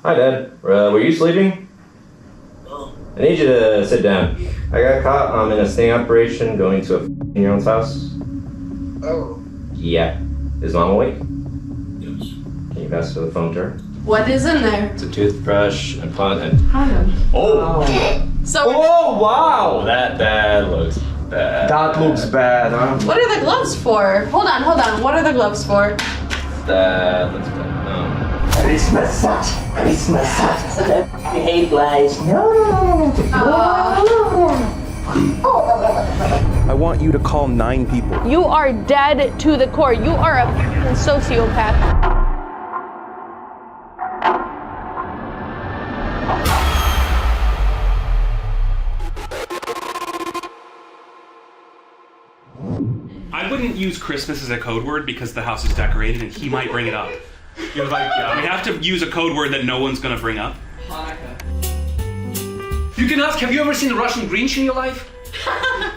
Hi, Dad. Were you sleeping? No. I need you to sit down. I got caught in a sting operation going to a your own house. Oh. Yeah. Is Mom awake? Yes. Can you pass the phone to her? What is in there? It's a toothbrush and pot and... Oh! So Oh, wow! That looks bad. That looks bad, huh? what are the gloves for? Hold on. What are the gloves for? That looks bad. Christmas sucks. Christmas sucks. I hate lies. No. I want you to call 9 people. You are dead to the core. You are a fucking sociopath. I wouldn't use Christmas as a code word because the house is decorated and he might bring it up. You know, like, we have to use a code word that no one's gonna bring up. You can ask, have you ever seen a Russian Grinch in your life?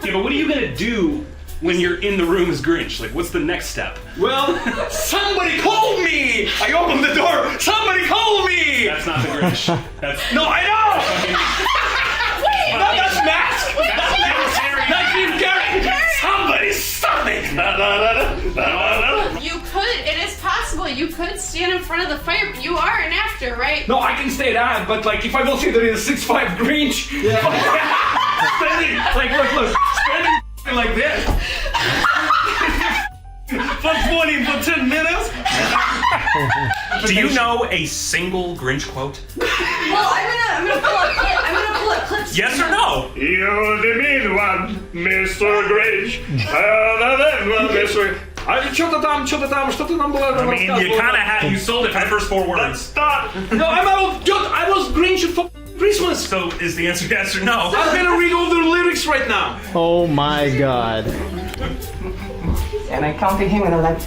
Yeah, but what are you gonna do when you're in the room as Grinch? Like, what's the next step? Well, somebody called me! I opened the door, somebody called me! That's not the Grinch. That's No, I know! That's Mask! That's Mask! That's Jim Carrey! Somebody stop me! You could. It is possible. You could stand in front of the fire, but you are an actor, right? No, I can say that, but like if I will see there is a 6'5" Grinch, standing, like look, standing like this for 10 minutes. Do you know a single Grinch quote? Well, I'm gonna pull up clips. Yes or no? You're the mean one, Mr. Grinch. Что-то там, что-то нам было. I mean, you kind of had. You sold it for the first 4 words. Stop! No, I was Grinch for Christmas. So is the answer yes or no? I'm gonna read all the lyrics right now. Oh my god. And I counted him and I'm like,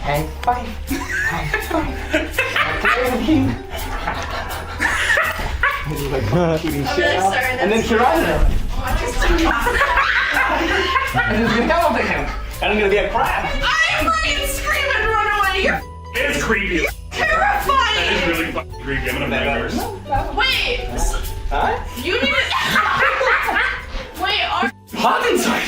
high five. I carried him. He's like, shooting shit out. And then he runs him. And he's gonna come up to him. And I'm gonna be a crab. I am ready to scream and run away. You're It's creepy. terrifying. It's really fucking creepy. I'm gonna have nightmares. Wait. Huh? You need to. Wait. Hot inside.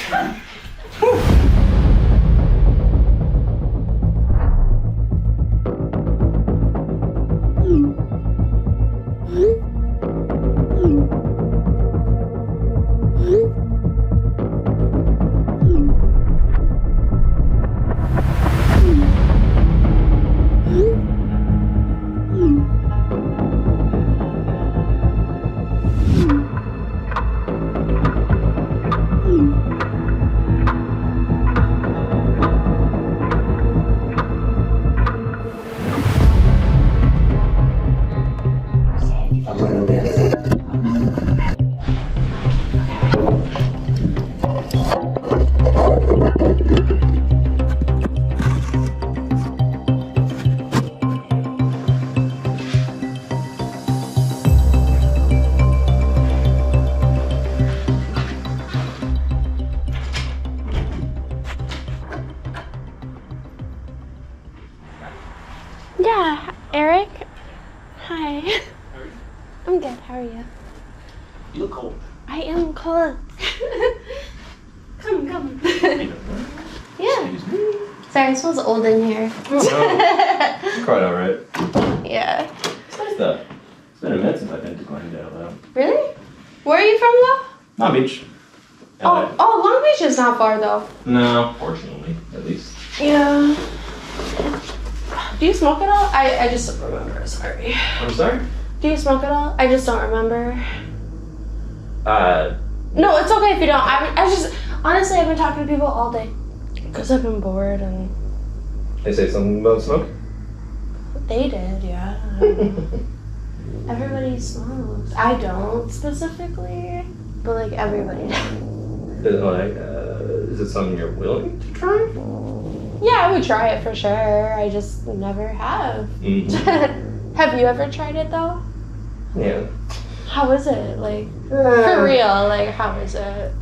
Yeah, Eric. Hi. I'm good. How are you? You look cold. I am cold. Come. Yeah. Sorry, it smells old in here. It's quite alright. Yeah. It's nice though. It's been a minute since I've been to Glendale though. Really? Where are you from, though? Long Beach. Oh, Long Beach is not far, though. No, fortunately, at least. Yeah. Do you smoke at all? I just don't remember. Sorry. I'm sorry? Do you smoke at all? I just don't remember. Uh, No, it's okay if you don't. I just honestly, I've been talking to people all day because I've been bored and they say something about smoke? they did. Yeah. I don't know. Everybody smokes. I don't specifically, but like everybody does. Is it something you're willing to try? Yeah, I would try it for sure. I just never have. Mm-hmm. Have you ever tried it though? Yeah. How is it? Like, for real, like, how is it?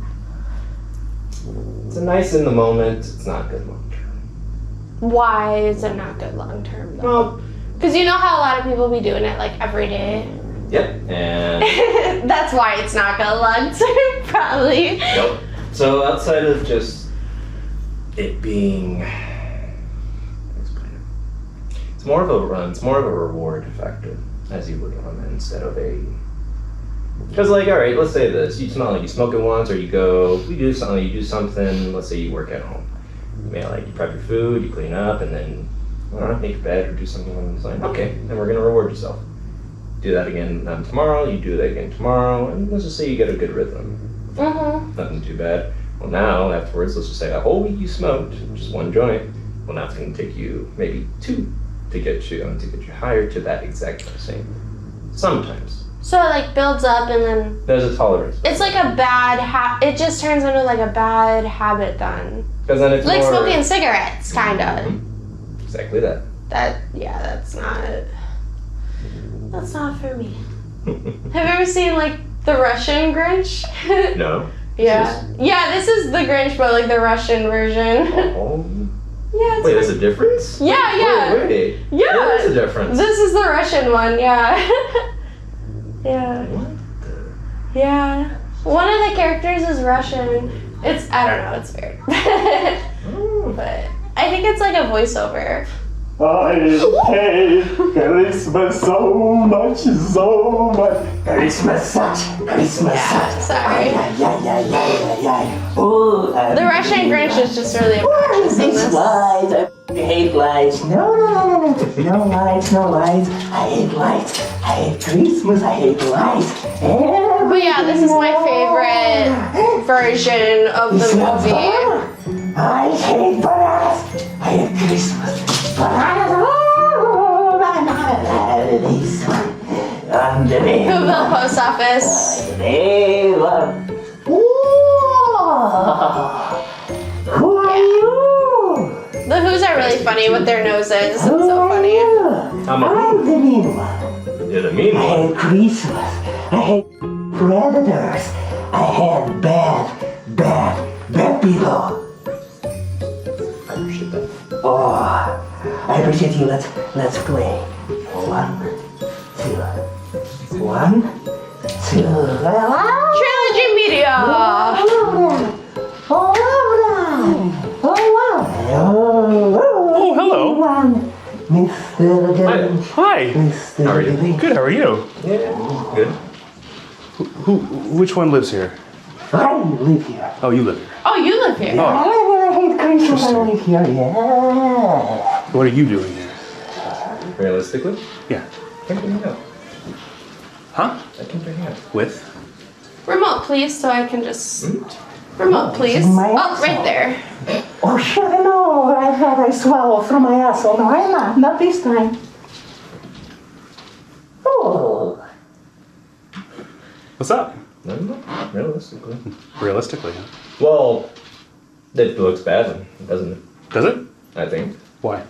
It's a nice in the moment. It's not good long term. Why is it not good long term though? Well, Because you know how a lot of people be doing it like every day. Yep, and That's why it's not gonna lug through, probably. yep. So outside of just it being, it's more of a run. It's more of a reward factor, as you would on it, instead of a. Because like, all right, let's say this: you smell like you smoke it once, or you do something. Let's say you work at home. You may like you prep your food, you clean up, and then I don't know, make your bed or do something along those lines. Okay, then we're gonna reward yourself. Do that again tomorrow. You do that again tomorrow, and let's just say you get a good rhythm. Nothing too bad. Well, now afterwards, let's just say a whole week you smoked just one joint. Well, now it's gonna take you maybe 2 to get you higher to that exact same. Sometimes. So it like builds up and then There's a tolerance. it's like a bad it just turns into like a bad habit then. Because then it's Like more, smoking cigarettes, kinda. Exactly that. That's not for me. Have you ever seen like the Russian Grinch? No. Yeah. Yeah, this is the Grinch but like the Russian version. Oh. Yeah, it's Wait, there's a difference? Yeah, yeah. Wait. Yeah. There is a difference. This is the Russian one, yeah. Yeah. What the? Yeah. One of the characters is Russian. I don't know, it's weird. But I think it's like a voiceover. I hate Christmas so much. Christmas sucks. Sorry. Oh, The Russian Grinch is just really obnoxious in it's this. lights. I hate lights. No lights. I hate lights. I hate Christmas. I hate lights. But yeah, this is my favorite version of the movie. I hate bananas. I hate Christmas. Bananas. This one. Whoville Post Office. Who are you? The Who's are really funny with their noses. It's so funny. I'm the mean one. You're the mean I one. hate Christmas. I hate predators. I hate bad people. I appreciate that. Oh, I appreciate you. Let's play. 1, 2. Trilogy Media. Oh, hello. Mr. Gillen. Hi. Mr. How are you? Gillen. Good. How are you? Yeah, good. Which one lives here? I live here. Oh, you live here. Oh, you live here. Oh. I hate Christmas. I live here. Yeah. What are you doing here? Realistically, Yeah. I can bring it up. Huh? I can bring it up. With? Remote, please, so I can just. Remote, please. in my Oh, right there. Oh, shit, no. I thought I swallowed through my asshole. No, I'm not. Not this time. Oh. What's up? No, realistically. Realistically, huh? Well, it looks bad, doesn't it? Does it? I think. Why?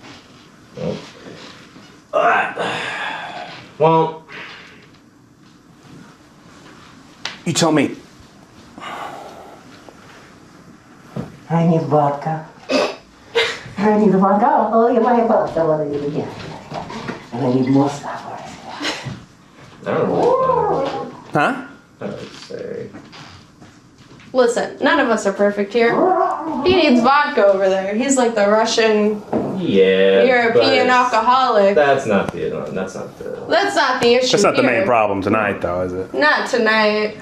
Well, You tell me. I need vodka. I need vodka. Oh, you like vodka? Yeah. And I need more stuff. I don't know. Huh? I would say. Listen, none of us are perfect here. He needs vodka over there. He's like the Russian Yeah. European but alcoholic. That's not the. That's not the. That's not the issue. That's not the here. main problem tonight, though, is it? Not tonight.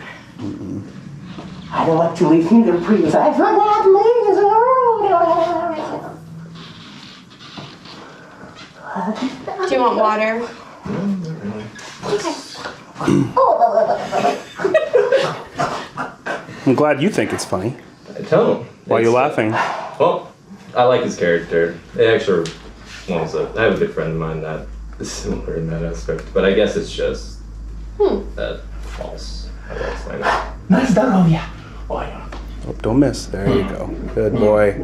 I don't like to leave fingerprints. I forgot ladies. Do you want water? I'm glad you think it's funny. I don't. Why are you laughing? Well, I like his character. It actually, I have a good friend of mine that is similar in that aspect, but I guess it's just that false. I will explain it. На здоровье. Oh, yeah. Oh, don't miss. There you go. Good boy.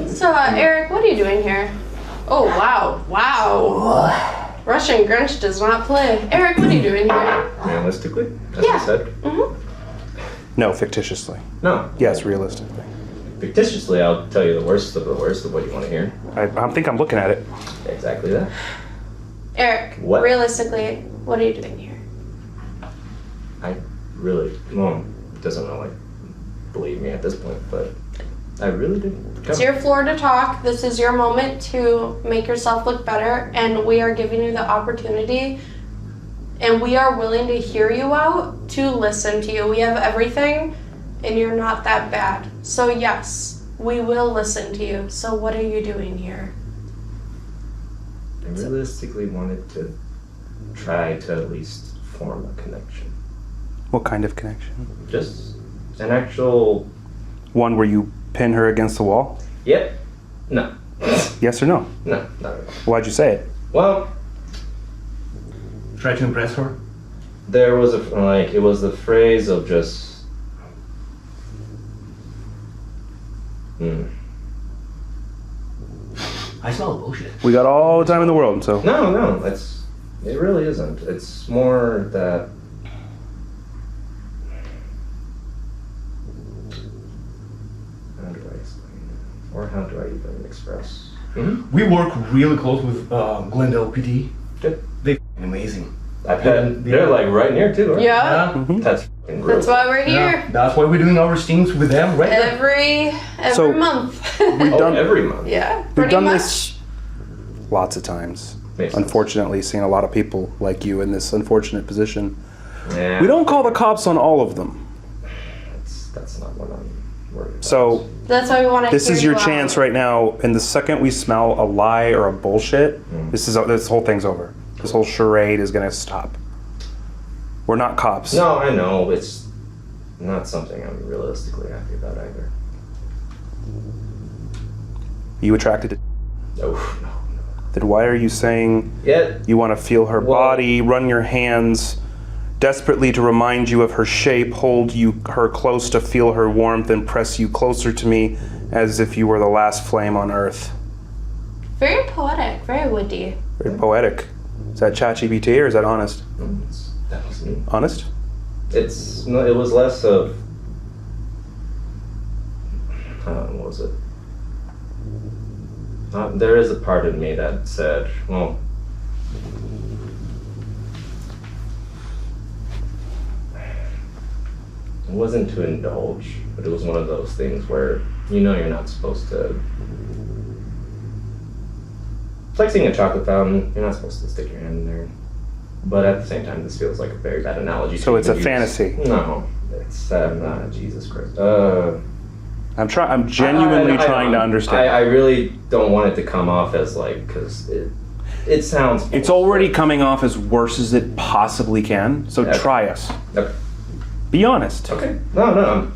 So, Eric, what are you doing here? Oh, wow. Wow. Russian Grinch does not play. Eric, what are you doing here? Realistically, as Yeah. I said. No, fictitiously. No. Yes, realistically. Fictitiously, I'll tell you the worst of what you want to hear. I think I'm looking at it. Exactly that. Eric, What? realistically, what are you doing here? I really, well, doesn't really believe me at this point, but I really didn't. It's your floor to talk. This is your moment to make yourself look better, and we are giving you the opportunity, and we are willing to hear you out, to listen to you. We have everything, and you're not that bad. So yes, we will listen to you. So what are you doing here? I realistically wanted to try to at least form a connection. What kind of connection? Just an actual. One where you pin her against the wall? Yep. No. Yes or no? No, not at all. Why'd you say it? Well, Try to impress her. there was it was the phrase of just. I smell bullshit. We got all the time in the world, so. No, it really isn't. It's more that. How do I explain it? Or how do I even express? We work really close with Glendale PD. Good. They're amazing. I bet they're like right near too, right? Yeah. That's fucking gross. That's why we're Yeah, here. that's why we're doing our stings with them right now. Every So- month. We've Oh, done every month. Yeah, we've pretty done much. this lots of times. Makes sense. Unfortunately, seeing a lot of people like you in this unfortunate position. Yeah. We don't call the cops on all of them. That's not what I'm worried about. So That's why we want to. this is your chance right now. And the second we smell a lie or a bullshit, this whole thing's over. This whole charade is gonna stop. We're not cops. No, I know. It's not something I'm realistically happy about either. You attracted to? No. Then why are you saying Yeah. you want to feel her Well- body, run your hands desperately to remind you of her shape, hold her close to feel her warmth, and press you closer to me as if you were the last flame on earth? Very poetic, very witty. Very poetic. Is that ChatGPT or is that honest? That was me. Honest? It was less of. What was it? There is a part of me that said, well, it wasn't to indulge, but it was one of those things where you're not supposed to. It's like seeing a chocolate fountain. You're not supposed to stick your hand in there. But at the same time, this feels like a very bad analogy. So it's a use. fantasy. No, it's not. Jesus Christ. I'm genuinely trying to understand. I really don't want it to come off as because it sounds. It's already coming off as worse as it possibly can. So Yeah. try us. Okay. Be honest. Okay. No, I'm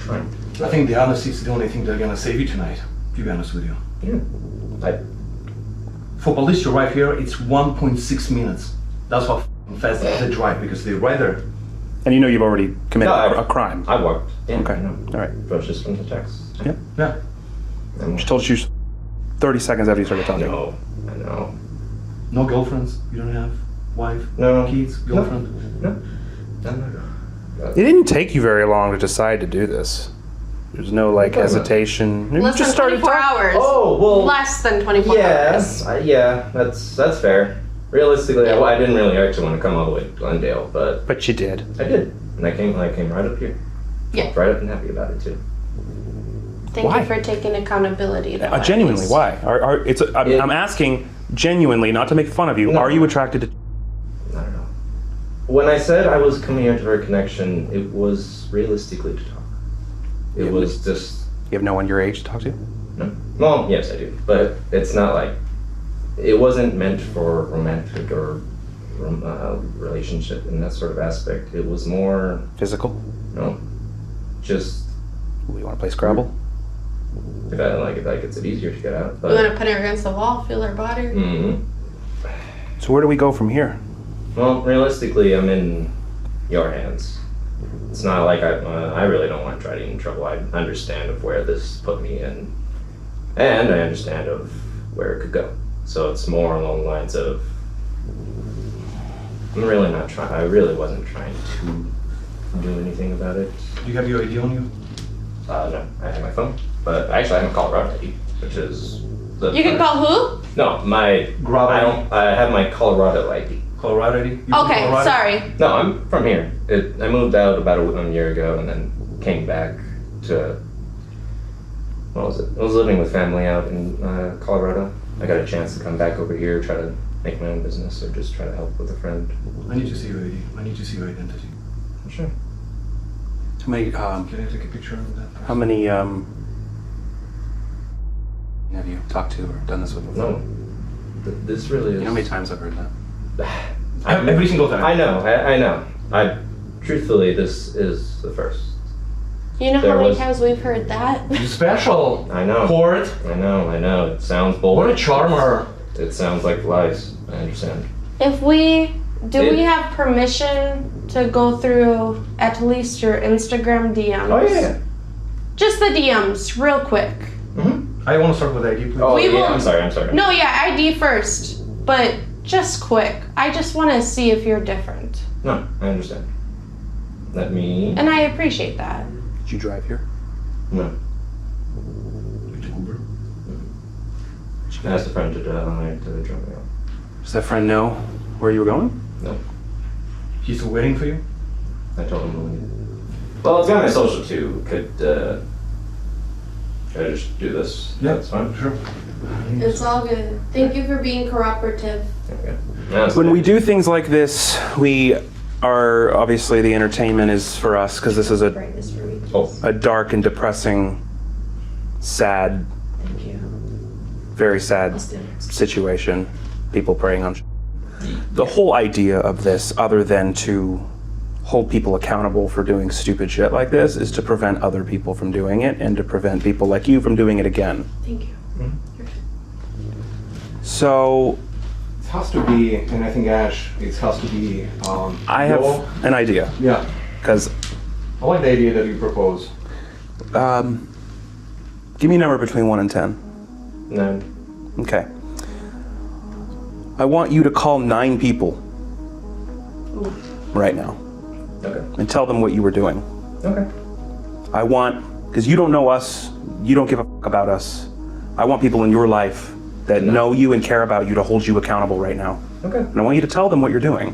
trying. I think the honesty is the only thing that's gonna save you tonight, to be honest with you. Yeah. For police to arrive here, it's 1.6 minutes. That's how fast they drive because they're right there. And you've already committed No, a crime. I walked. Yeah, Okay. I know. All right. But just from the text. Yeah. Yeah. She told you 30 seconds after you started talking. No, I know. No girlfriends? You don't have wife? No. Kids? Girlfriend? No. It didn't take you very long to decide to do this. There's no hesitation. You Less just than started 24 talking. hours. Oh well. Less than 24 hours. Yeah. That's fair. Realistically, I didn't really actually want to come all the way to Glendale, but But you did. I did, and I came right up here. Yeah. Right up and happy about it too. Thank Why? you for taking accountability. though, at Genuinely, least. why? I'm asking genuinely, not to make fun of you. No. Are you attracted to? I don't know. When I said I was coming here to our connection, it was realistically to talk. It was just. You have no one your age to talk to? No. Well, yes, I do, but it's not like. It wasn't meant for romantic or relationship in that sort of aspect. It was more. Physical? Just. You want to play Scrabble? If that gets it easier to get out. But, You want to put her against the wall, feel her body? Mhm. So where do we go from here? Well, realistically, I'm in your hands. It's not like I really don't want to try to get in trouble. I understand of where this put me in, and I understand of where it could go. So it's more along the lines of I'm really not trying. I really wasn't trying to do anything about it. Do you have your ID on you? No, I have my phone, but actually I haven't called her out ID. which is the. You can call who? No, my. I have my Colorado ID. Colorado ID? Okay, sorry. No, I'm from here. I moved out about a year ago and then came back to. What was it? I was living with family out in Colorado. I got a chance to come back over here, try to make my own business, or just try to help with a friend. I need to see your ID. I need to see your identity. Sure. How many? Can I take a picture of that? How many? Have you talked to or done this with before? No. This really is. You know how many times I've heard that? Every single time. I know. I know. Truthfully, this is the first. You know how many times we've heard that? You're special. I know. Port. I know. It sounds bold. What a charmer. It sounds like lies. I understand. If we we have permission to go through at least your Instagram DMs? Oh yeah. Just the DMs, real quick. I want to start with ID, please. Oh We yeah. will- I'm sorry. No, yeah, ID first, but just quick. I just want to see if you're different, No, I understand. Let me. and I appreciate that. Did you drive here? No. Uber. I asked a friend to drop me off. Does that friend know where you were going? No. He's still waiting for you? I told him to leave. Well, it's got my social too. Could I just do this? Yeah, That's fine. Sure. It's all good. Thank you for being cooperative. Okay. That's When fine. we do things like this, we are obviously the entertainment is for us because this is Brightness for me. a dark and depressing, sad, Thank you. very sad situation. People preying on. The whole idea of this, other than to hold people accountable for doing stupid shit like this, is to prevent other people from doing it and to prevent people like you from doing it again. Thank you. So It has to be, and I think Ash, it has to be. I have an idea Yeah. because I like the idea that you propose. give me a number between 1 and 10. 9. Okay. I want you to call 9 people right now Okay. and tell them what you were doing. Okay. I want, because you don't know us, you don't give a fuck about us. I want people in your life that know you and care about you to hold you accountable right now. Okay. And I want you to tell them what you're doing.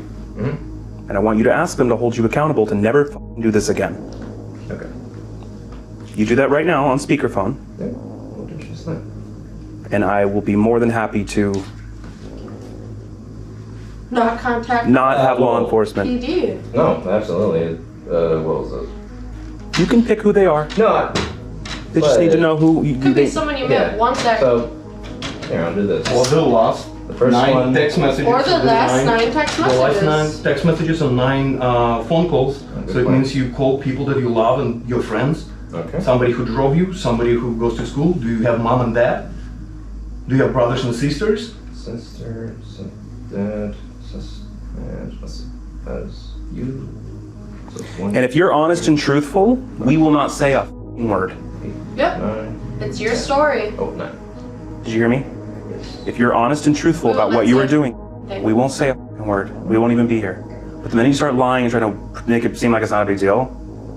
And I want you to ask them to hold you accountable to never fucking do this again. Okay. You do that right now on speakerphone, Yeah. What did you say? and I will be more than happy to Not contact not have law well, enforcement. PD. No, absolutely. What was it? You can pick who they are. No. They just need to know who you Could be they- someone you Yeah. met once that, So, here, I'll do this. Or the last The first 9 one. text messages. or the and last 9 text The last 9 messages. text messages and 9 phone calls. Good So it point. means you call people that you love and your friends. Okay. Somebody who drove you, somebody who goes to school. Do you have mom and dad? Do you have brothers and sisters? Sister, dad, and that's you. So it's 1, And if you're honest and truthful, we will not say a f***ing word. Yep. 9. It's your story. Oh, 9. Did you hear me? Yes. If you're honest and truthful We will about not what you say were doing, anything. we won't say a f***ing word. We won't even be here. But the minute you start lying and trying to make it seem like it's not a big deal,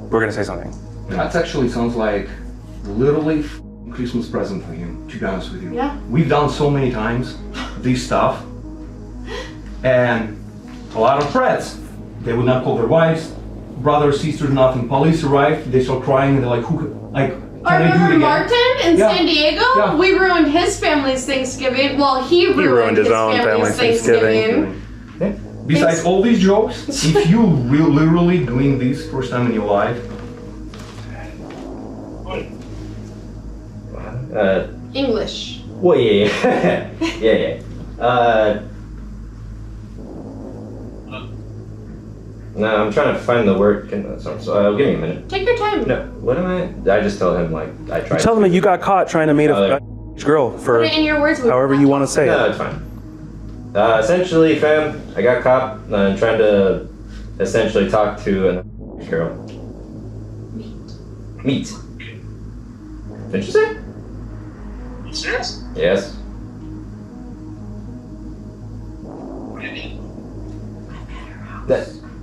we're gonna say something. That actually sounds like literally f***ing Christmas present for him, to be honest with you. Yeah. We've done so many times this stuff, and a lot of threats. They would not call their wives, brothers, sisters, nothing. Police arrived, they start crying, and they're like, "Who? Like, I can I do it remember again?" Martin in Yeah. San Diego? Yeah. We ruined his family's Thanksgiving. Well, he ruined his his own family's family's Thanksgiving. Thanksgiving. Besides all these jokes, if you literally doing this first time in your life, English. Well, yeah. Yeah. No, I'm trying to find the word. So, give me a minute. Take your time. No, what am I? I just tell him, like, I tried. Tell them that you got caught trying to meet Oh, a girl for Put it in your words. however you want to say No, it. it's fine. Essentially, fam, I got caught trying to essentially talk to a girl. Meet. Did you say? Serious? Yes. What do you mean?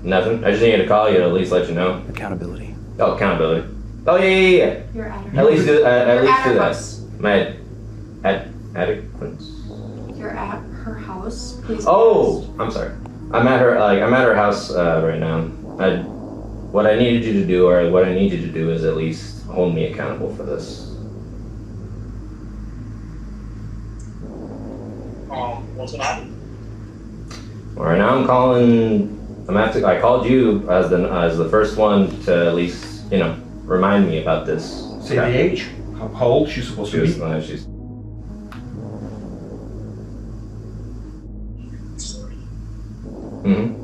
Nothing. I just needed to call you to at least let you know. Accountability. Oh, accountability. Oh, yeah. You're at her. At least do You're at do her that. house. Adequate. You're at her house. Please. Oh, I'm sorry. I'm at her house right now. What I needed you to do, or what I need you to do, is at least hold me accountable for this. What's gonna happen? All right, now I'm calling. I called you as the first one to at least remind me about this. Say the age. How old she's supposed to be? She's. Mm-hmm.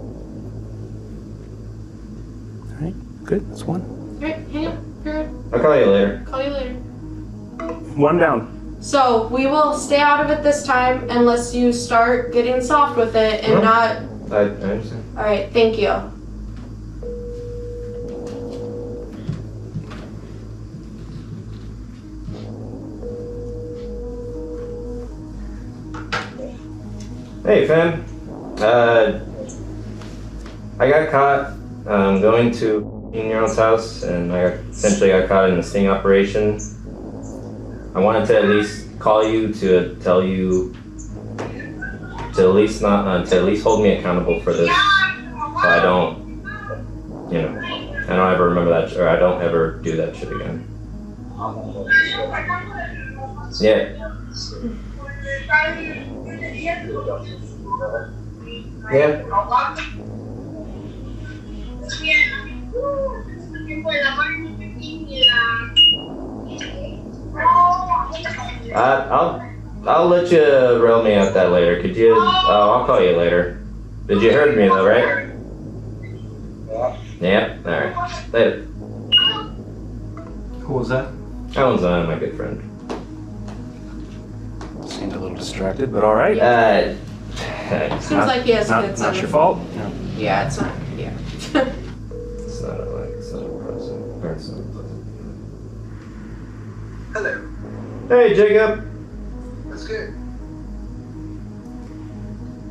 All right, good. That's one. Alright, hang up. You're good. I'll call you later. Call you later. One down. So we will stay out of it this time unless you start getting soft with it and not. I understand. All right, thank you. Hey, fam. I got caught going to a 15-year-old's house, and I essentially got caught in a sting operation. I wanted to at least call you to tell you to at least hold me accountable for this, so I don't ever remember that, or I don't ever do that shit again. Yeah. Yeah. I'll let you rail me out that later. Could you? I'll call you later. Did you heard me though, right? Yeah. All right. Later. Who was that? That one's my good friend. Seemed a little distracted, but all right. Seems like he has kids. Not your fault. No. Yeah, it's not. Yeah. It's not impressive. Or it's not pleasant. Hello. Hey, Jacob. That's good.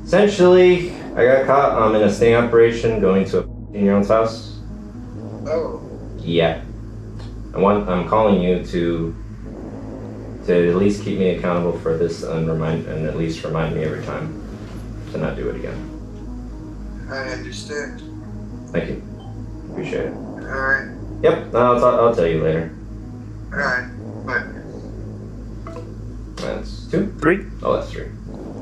Essentially, I got caught in a sting operation going to a 15-year-old's house. Oh. Yeah. I'm calling you to at least keep me accountable for this and at least remind me every time to not do it again. I understand. Thank you. Appreciate it. Alright. Yep, I'll tell you later. Alright. Bye. That's 2? 3. Oh, that's 3.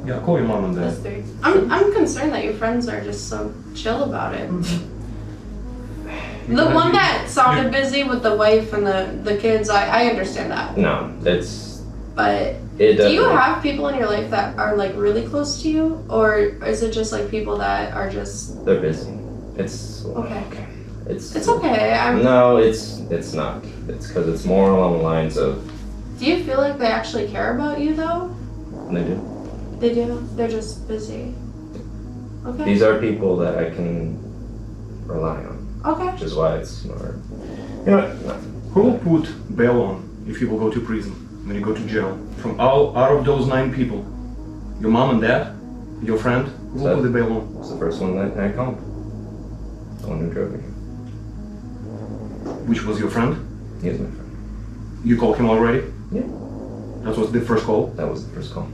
Yeah, call your mom and That's dad. 3. I'm concerned that your friends are just so chill about it. The one that sounded busy with the wife and the kids, I understand that. No, it's... But do you have people in your life that are like really close to you, or is it just like people that are just? They're busy. It's okay. It's okay. No, it's not. It's because it's more along the lines of. Do you feel like they actually care about you though? They do. They do. They're just busy. Okay. These are people that I can rely on. Okay. Which is why it's smart. You know what? Who will put bail on if you will go to prison, when you go to jail? From out of those 9 people, your mom and dad, your friend, who will put the bail on? It's the first one that I called. The one who drove me. Which was your friend? He is my friend. You called him already? Yeah. That was the first call? That was the first call.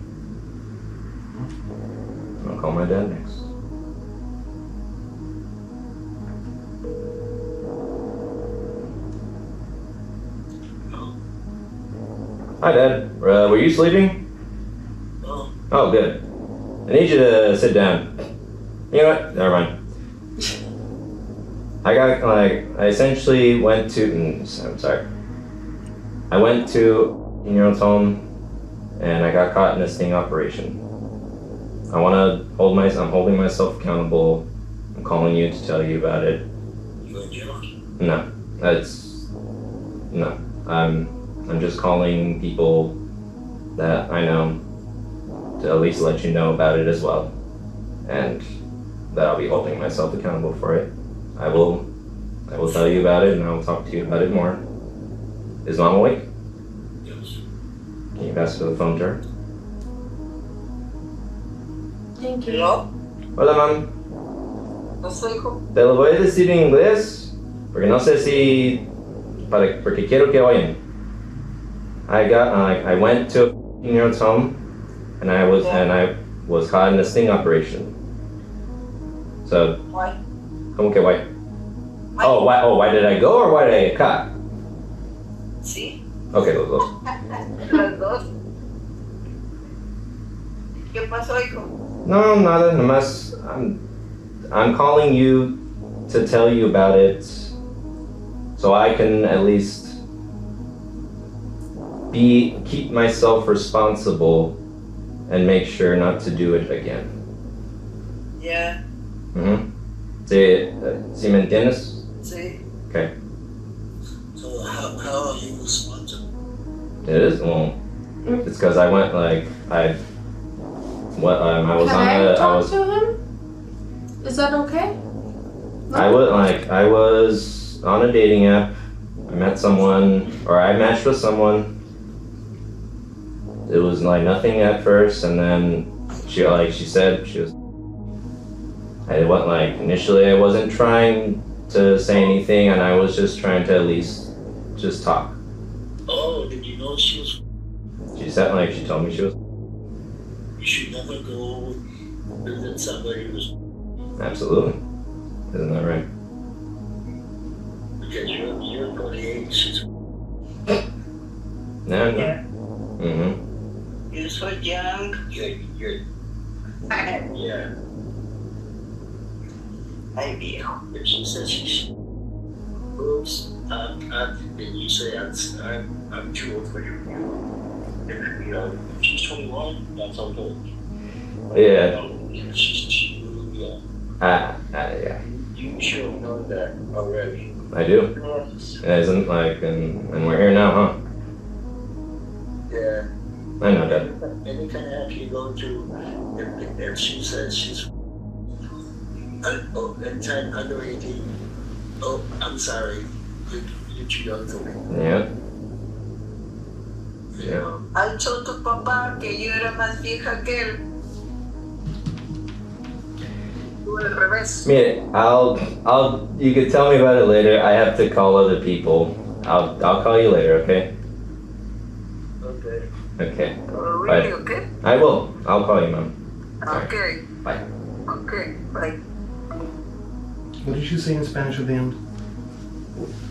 I'll call my dad next. Hi, Dad. Were you sleeping? No. Oh, good. I need you to sit down. You know what? Never mind. I essentially went to. I'm sorry. I went to a 15-year-old's home, and I got caught in a sting operation. I'm holding myself accountable. I'm calling you to tell you about it. You in jail? No. I'm just calling people that I know to at least let you know about it as well, and that I'll be holding myself accountable for it. I will tell you about it, and I will talk to you about it more. Is Mom awake? Yes. Can you pass the phone to her? Thank you. Hello? Hola, Mom. ¿Estás hijo? Te lo voy a decir en inglés, porque no sé si porque quiero que oyen. I went to a 14-year-old's home, and I was caught in a sting operation. So, Why? ¿cómo que why? Oh, why? Oh, why did I go or why did I get caught? Sí. Okay, los dos. Las dos. ¿Qué pasó, hijo? No, nada. Nomás, I'm calling you to tell you about it, so I can at least keep myself responsible and make sure not to do it again. Yeah. ¿Sí me entiendes? Sí. Okay. So how are you responsible? It is? Well, it's because I went I was Can on I a, talk to him? Is that okay? I was on a dating app. I met someone, or I matched with someone. It was like nothing at first, and then she said she was. I went initially I wasn't trying to say anything, and I was just trying to at least just talk. Oh, did you know she was? She said she told me she was. You should never go visit somebody who's Absolutely, isn't that right? because you're 28. She's No. yeah. Mhm. You're so young. You're yeah. Ay, viejo. If she says she's oops, then you say I'm too old for you. If she's 21, that's okay. Yeah. If she's yeah. Yeah. You should know that already. I do. Yes. It isn't and we're here now, huh? Yeah. I know, Dad. Any kind of app you go to, if she says she's under 18, oh, I'm sorry, you're too young for me. Yeah. Yeah. I told tu papá que yo era más vieja que él. Tú al revés. Mire, you could tell me about it later. I have to call other people. I'll call you later, okay? Okay. Okay. Oh, Bye. really? Okay. I will. I'll call you, Mom. Okay. Bye. Okay. Bye. What did you say in Spanish at the end?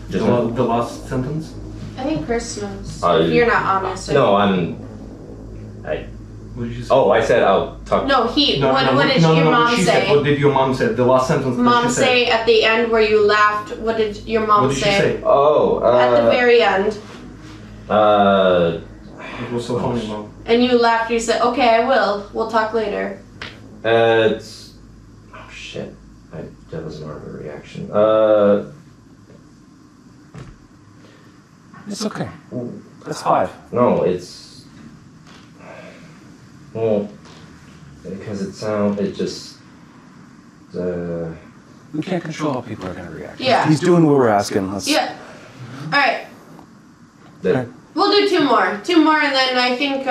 Just The last sentence? I think Chris knows. Uh, If you're not honest. No, What did you say? Oh, I said I'll talk. No, what did your no, mom she say? Said, what did your mom say? The last sentence that Mom she said. say at the end where you laughed, what did your mom What did she say? Oh, At the very end. It was so funny, Mom. And you laughed, you said, okay, I will. We'll talk later. It's. Oh shit. That was more of a reaction. It's okay. That's 5. No, it's. Well, because it just. We can't control how people are going to react. Yeah. He's doing what we're asking. Yeah. Alright. That, We'll do 2 more. 2 more, and then I think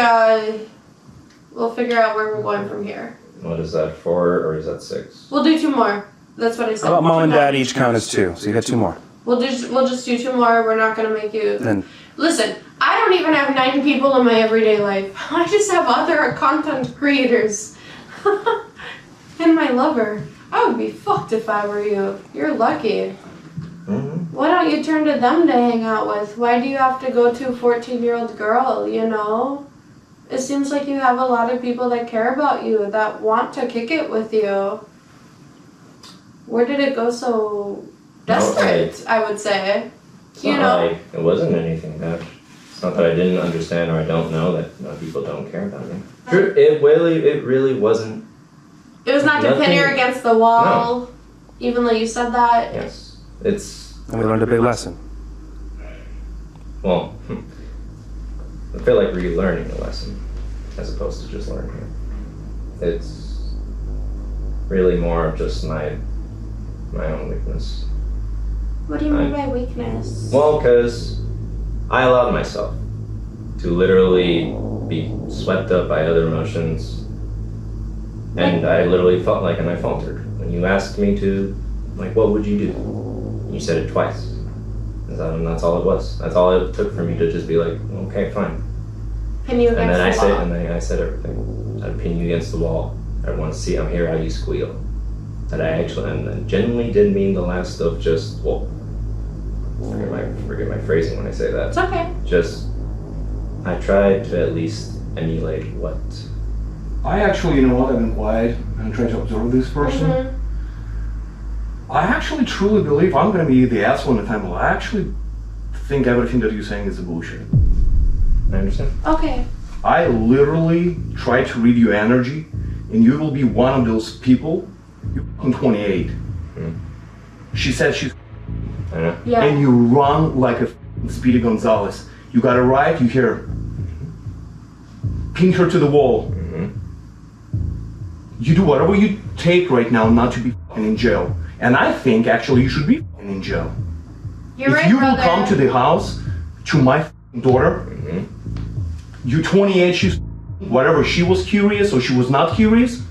we'll figure out where we're going from here. what is that, 4 or is that 6? We'll do 2 more. That's what I said. How about Mom and Dad each count as 2? So you got 2 more. We'll just do 2 more. We're not gonna make you. Then Listen, I don't even have 9 people in my everyday life. I just have other content creators. And my lover. I would be fucked if I were you. You're lucky. Mm-hmm. Why don't you turn to them to hang out with? Why do you have to go to a 14-year-old girl, you know? It seems like you have a lot of people that care about you, that want to kick it with you. Where did it go so desperate, I would say? It's You not know? like it wasn't anything bad. It's not that I didn't understand or I don't know that people don't care about me. It really wasn't. It was not to pin her Nothing- against the wall, even though you said that. Yes. It's. we learned a big lesson. Well, I feel like relearning a lesson as opposed to just learning it. It's really more of just my own weakness. What do you mean by weakness? Well, because I allowed myself to literally be swept up by other emotions, and I literally felt and I faltered. When you asked me to, what would you do? You said it twice. And that's all it was. That's all it took for me to just be like, okay, fine. Pin you And against then I the said, wall. and then I said everything. I'd pin you against the wall. I want to see. I'm here. How you squeal. That I actually, and then genuinely didn't mean the last stuff. Just well, forget my phrasing when I say that. It's okay. Just, I tried to at least emulate what. I actually, you know what, I've been quiet and trying to observe this person. Mm-hmm. I actually truly believe I'm gonna be the asshole in the family. I actually think everything that you're saying is a bullshit. I understand. Okay. I literally try to read your energy, and you will be one of those people. You're fucking 28. She said she's I know. Yeah. and you run like a f***ing Speedy Gonzalez. You got arrived, you hear, pin her to the wall. You do whatever you take right now not to be fucking in jail. And I think actually you should be fucking in jail. You're If right, you brother. will come to the house, to my fucking daughter, you're 28, she's whatever, she was curious or she was not curious,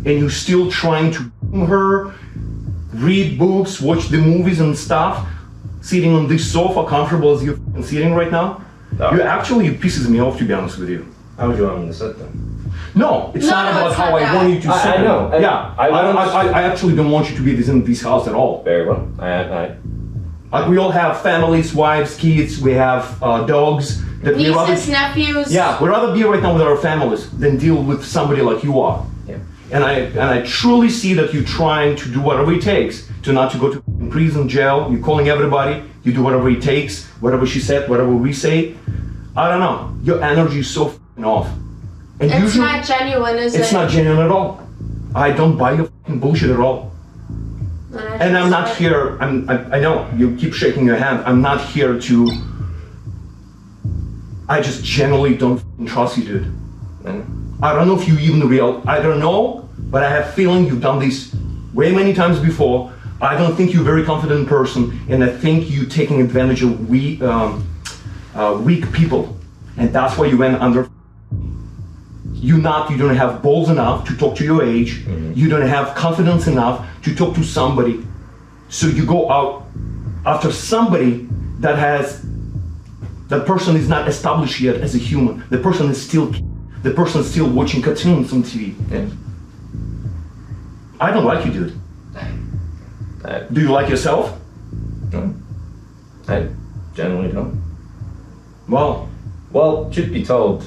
and you're still trying to her, read books, watch the movies and stuff, sitting on this sofa comfortable as you're fucking sitting right now. No. You actually, it pisses me off, to be honest with you. How would you want me to sit then? No, it's No, not no, about it's how not I that. want you to sit. I know. Yeah, I actually don't want you to be in this house at all. Very well. I Like we all have families, wives, kids. We have dogs. That we rather, Nieces, nephews. yeah, we'd rather be right now with our families than deal with somebody like you are. Yeah. And I truly see that you're trying to do whatever it takes to not to go to prison, jail. You're calling everybody. You do whatever it takes, whatever she said, whatever we say. I don't know. Your energy is so f***ing off. And It's usually, not genuine, is it? it's not genuine at all. I don't buy your f***ing bullshit at all. And I'm not here. I know you keep shaking your hand. I'm not here to. I just generally don't f***ing trust you, dude. I don't know if you even real. I don't know, but I have a feeling you've done this way many times before. I don't think you're a very confident person, and I think you're taking advantage of weak people, and that's why you went under. You don't have balls enough to talk to your age. You don't have confidence enough to talk to somebody. So you go out after somebody that person is not established yet as a human. The person is still watching cartoons on TV. Yeah. I don't like you, dude. Do you like yourself? No. I generally don't. Well, truth be told,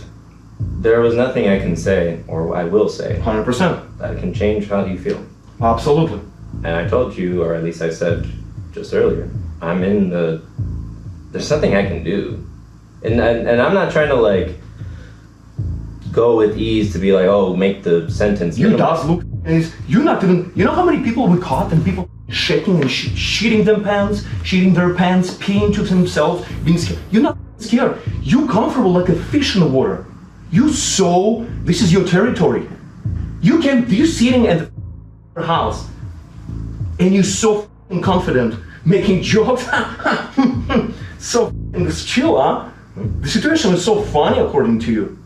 there was nothing I can say, or I will say, 100%. that can change how you feel. Absolutely. And I told you, or at least I said just earlier, there's nothing I can do. And I'm not trying to like go with ease to be like, oh, make the sentence. You does look, you're not even, you know how many people we caught and people shaking and shitting their pants, peeing to themselves, being scared. You're not scared. You're comfortable like a fish in the water. This is your territory. You're sitting at the house and you're so f***ing confident, making jokes. So f***ing chill, huh? The situation is so funny according to you.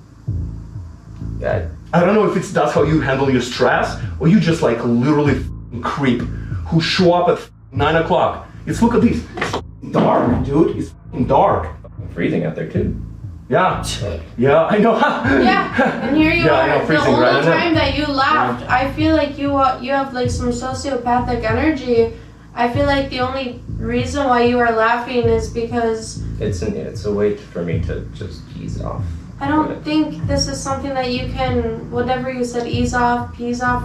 Yeah. I don't know if that's how you handle your stress, or you just like literally f***ing creep who show up at 9 o'clock. Look at this. It's dark, dude. It's f***ing dark. Freezing out there too. Yeah, I know. Yeah, and here you Yeah, I are. know, The freezing, only right? time that you laughed, I feel like you have like some sociopathic energy. I feel like the only reason why you are laughing is because It's a way for me to just ease off. I don't think this is something that you can, whatever you said, ease off,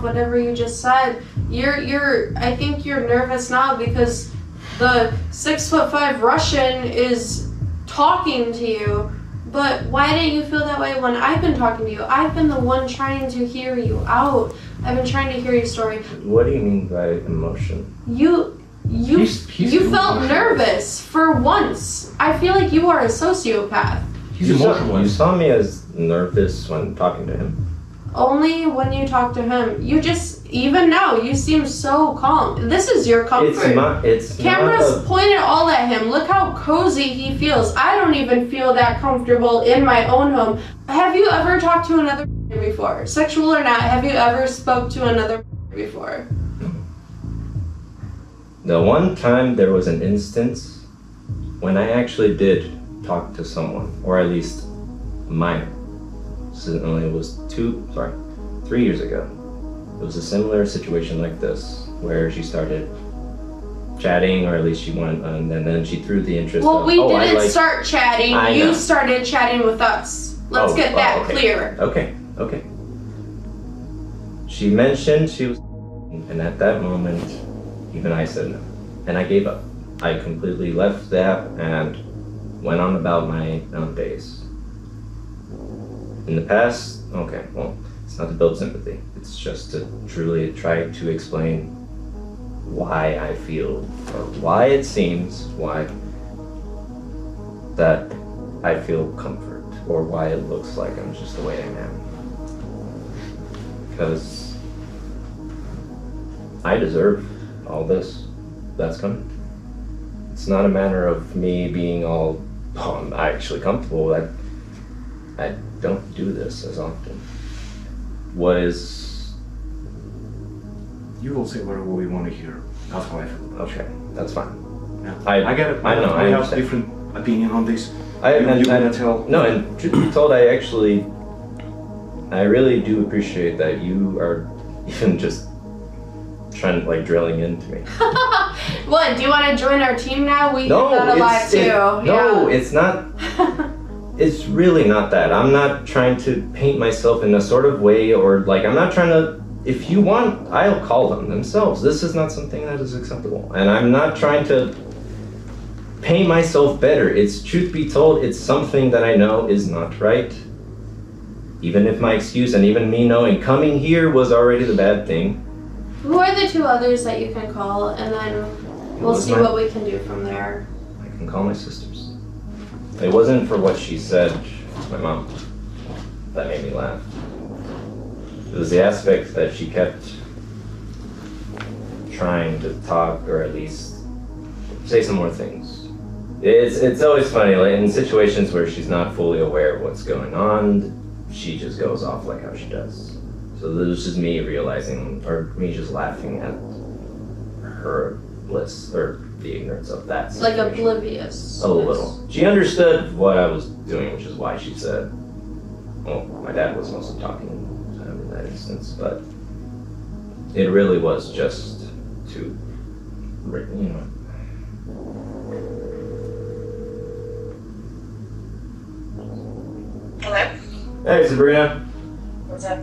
whatever you just said. I think you're nervous now because the 6'5" Russian is talking to you. But why didn't you feel that way when I've been talking to you? I've been the one trying to hear you out. I've been trying to hear your story. What do you mean by emotion? You felt nervous for once. I feel like you are a sociopath. He's emotional. You saw me as nervous when talking to him. Only when you talk to him. Even now, you seem so calm. This is your comfort. It's Cameras not pointed all at him. Look how cozy he feels. I don't even feel that comfortable in my own home. Have you ever talked to another before? Sexual or not, have you ever spoke to another before? The one time there was an instance when I actually did talk to someone, or at least a minor. it was 3 years ago. It was a similar situation like this, where she started chatting, or at least she went, and then she threw the interest. Well, of, we oh, didn't start chatting. I You know. started chatting with us. Let's get that okay. clear. Okay. She mentioned she was, and at that moment, even I said no, and I gave up. I completely left the app and went on about my own days. In the past, okay, well, it's not to build sympathy. It's just to truly try to explain why I feel, or why it seems, why that I feel comfort, or why it looks like I'm just the way I am. Because I deserve all this that's coming. It's not a matter of me being all, oh, I'm actually comfortable. I don't do this as often. What is... You will say whatever we want to hear. That's how I feel about it. Okay, that's fine. Yeah. I get it. I know, I have understand. different opinion on this. I You wanna tell? No, and truth be told, I really do appreciate that you are even just trying to, like, drilling into me. What? Do you want to join our team now? We No, do that a lot too. No, it's not. It's really not that. I'm not trying to paint myself in a sort of way, or like, I'm not trying to. If you want, I'll call them themselves. This is not something that is acceptable, and I'm not trying to paint myself better. It's, truth be told, it's something that I know is not right. Even if my excuse, and even me knowing coming here was already the bad thing. Who are the 2 others that you can call, and then we'll see what we can do from there. I can call my sisters. It wasn't for what she said to my mom that made me laugh. It was the aspect that she kept trying to talk, or at least say some more things. It's always funny, like in situations where she's not fully aware of what's going on, she just goes off like how she does. So this is just me realizing, or me just laughing at her bliss, or the ignorance of that situation. Like oblivious. A little. She understood what I was doing, which is why she said, well, my dad was mostly talking to him in that instance, but it really was just to, you know. Hello? Hey, Sabrina. What's up?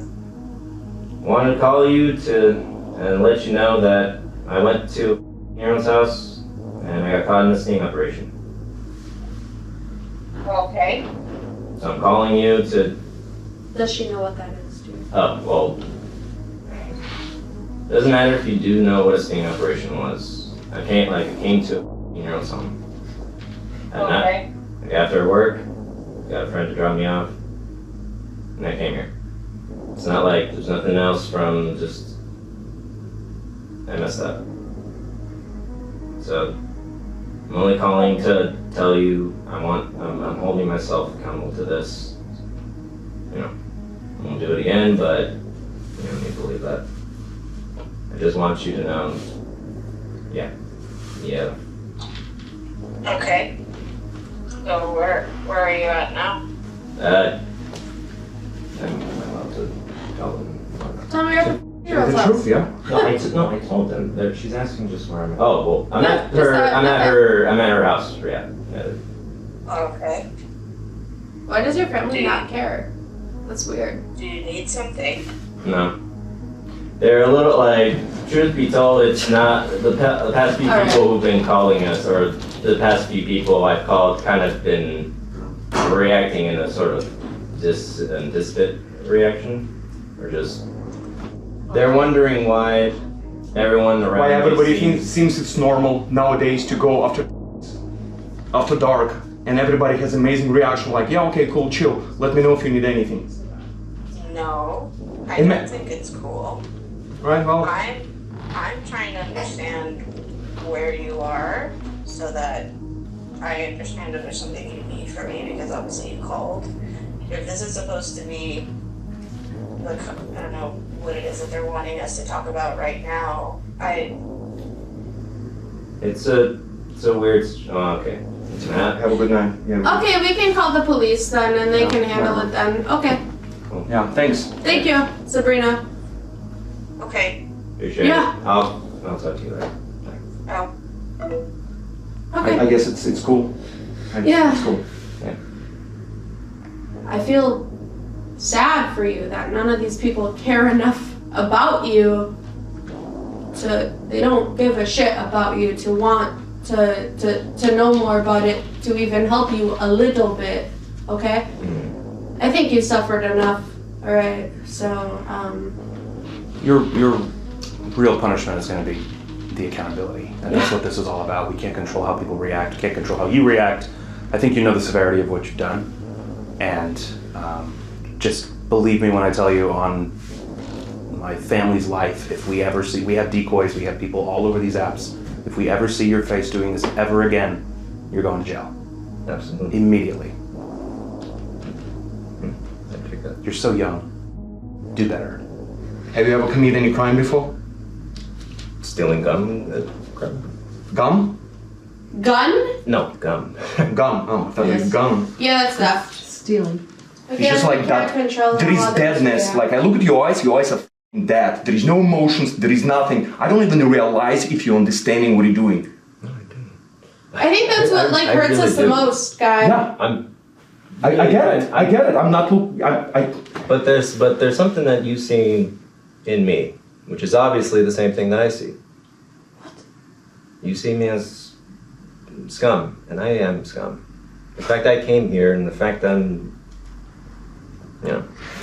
Wanted to call you and let you know that I went to Aaron's house and I got caught in a sting operation. Okay. So I'm calling you to. Does she know what that is, too? Oh, well. Doesn't matter if you do know what a sting operation was. I came to Aaron's home. At night. After work, got a friend to drop me off, and I came here. It's not like there's nothing else from just, I messed up. So, I'm only calling to tell you I'm holding myself accountable to this. You know, I won't do it again, but you don't need to believe that. I just want you to know, yeah. Okay. So where are you at now? I'm allowed to tell them. Tell me your The truth, yeah? No, I told them that she's asking just where I'm at. Oh, well, I'm No, at just her, that- I'm at okay. her house, yeah. Okay. Why does your family not care? That's weird. Do you need something? No. They're a little, like, truth be told, it's not, the past few All people who've been calling us, or the past few people I've called, kind of been reacting in a sort of disparate reaction, or just, they're wondering why everyone around Why me everybody seems- seems it's normal nowadays to go after dark, and everybody has amazing reaction like, yeah, okay, cool, chill. Let me know if you need anything. No. I It ma- don't think it's cool. Right? Well, I'm trying to understand where you are so that I understand if there's something you need from me, because obviously you called. If this is supposed to be, I don't know what it is that they're wanting us to talk about right now. It's a weird, okay. have a good night. Yeah. Okay, we can call the police then, and they can handle it then. Okay. Well, Yeah, thanks. Thank you, Sabrina. Okay. Appreciate Yeah. it. I'll talk to you later. Oh. Okay. I guess it's cool. Yeah. It's cool. I feel sad for you that none of these people care enough about you they don't give a shit about you to want to know more about it, to even help you a little bit, okay? I think you suffered enough, alright? So, Your real punishment is going to be the accountability, and that's what this is all about. We can't control how people react, can't control how you react. I think you know the severity of what you've done, and just believe me when I tell you, on my family's life, if we ever see, we have decoys, we have people all over these apps, if we ever see your face doing this ever again, you're going to jail. Absolutely. Immediately. I pick up. You're so young. Do better. Have you ever committed any crime before? Stealing gum? Crap. Gum? gun? No, gum. Gum. Oh, I thought it was gun. Yeah, that's theft. Stealing. It's just like that. There is deadness. Like I look at your eyes are f***ing dead. There is no emotions. There is nothing. I don't even realize if you're understanding what you're doing. I think that's what like hurts really us the do. most, guy. Yeah. I get it. I get it. I'm not look. I. But there's something that you see in me, which is obviously the same thing that I see. What? You see me as scum, and I am scum. The fact I came here, and the fact that I'm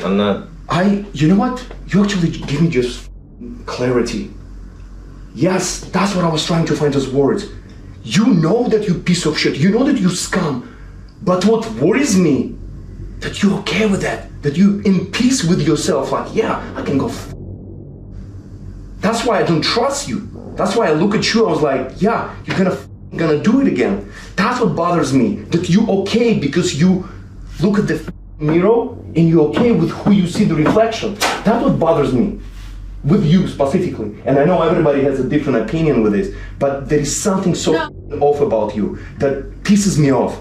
not. You know what? You actually give me just clarity. Yes, that's what I was trying to find as words. You know that you piece of shit. You know that you scum. But what worries me, that you're okay with that. That you in peace with yourself. Like, yeah, I can go That's why I don't trust you. That's why I look at you, I was like, yeah, you're gonna do it again. That's what bothers me. That you okay because you look at the mirror and you're okay with who you see the reflection. That's what bothers me. With you specifically. And I know everybody has a different opinion with this, but there is something so off about you that pisses me off.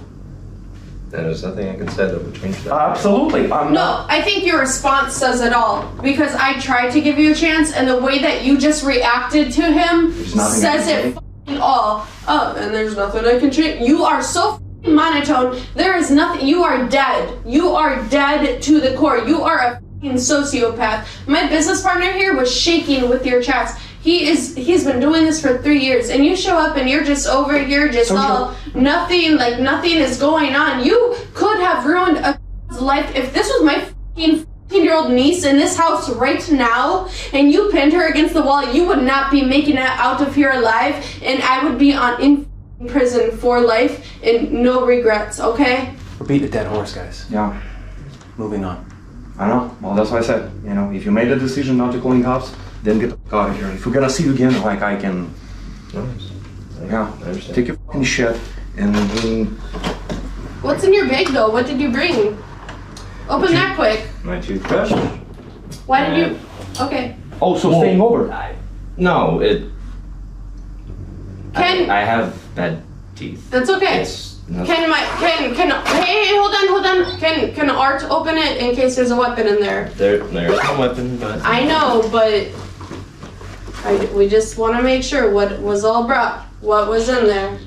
And there's nothing I can say that would change that. Absolutely. No, I think your response says it all. Because I tried to give you a chance, and the way that you just reacted to him says it f***ing all. Oh, and there's nothing I can change. You are so f***ing monotone. There is nothing. You are dead. You are dead to the core. You are a f***ing sociopath. My business partner here was shaking with your chats. He's been doing this for 3 years, and you show up and you're just over here, just all nothing, like nothing is going on. You could have ruined a life. If this was my f***ing 15-year-old niece in this house right now, and you pinned her against the wall, you would not be making it out of here alive, and I would be in prison for life and no regrets, okay? We're beating a dead horse, guys. Yeah. Moving on. I know. Well, that's what I said. You know, if you made a decision not to call cops, then get the f*** out of here. If we're gonna see you again, like I can... Yeah, I understand. take your f***ing shit and What's in your bag though? What did you bring? Open that quick. My toothbrush. Why did you... Okay. Oh, so staying over? No, Ken... I have bad teeth. That's okay. Can hey, hold on. Can Art open it in case there's a weapon in there? There's no weapon, but... I know, but we just want to make sure what was all brought. What was in there?